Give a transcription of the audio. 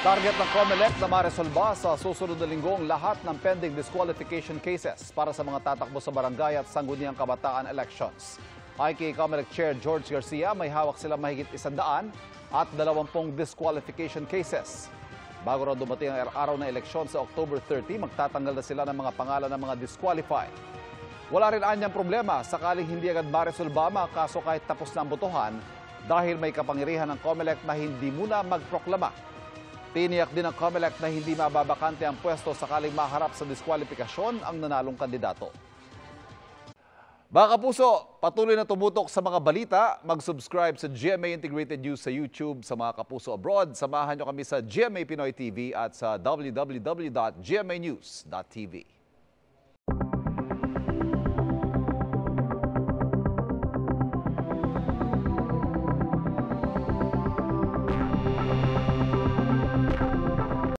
Target ng COMELEC na maresolba sa susunod na linggong lahat ng pending disqualification cases para sa mga tatakbo sa barangay at sangguniang kabataan elections. Ayon kay COMELEC Chair George Garcia, may hawak sila mahigit 100 at 20 disqualification cases. Bago raw dumating ang araw na eleksyon sa October 30, magtatanggal na sila ng mga pangalan ng mga disqualified. Wala rin anyang problema sakaling hindi agad maresolba mga kaso kahit tapos na ang botohan dahil may kapangyarihan ng COMELEC na hindi muna magproklama. Tiniyak din ng COMELEC na hindi mababakante ang pwesto sakaling maharap sa diskwalifikasyon ang nanalong kandidato. Mga kapuso, patuloy na tumutok sa mga balita. Mag-subscribe sa GMA Integrated News sa YouTube. Sa mga kapuso abroad, samahan nyo kami sa GMA Pinoy TV at sa www.gmanews.tv.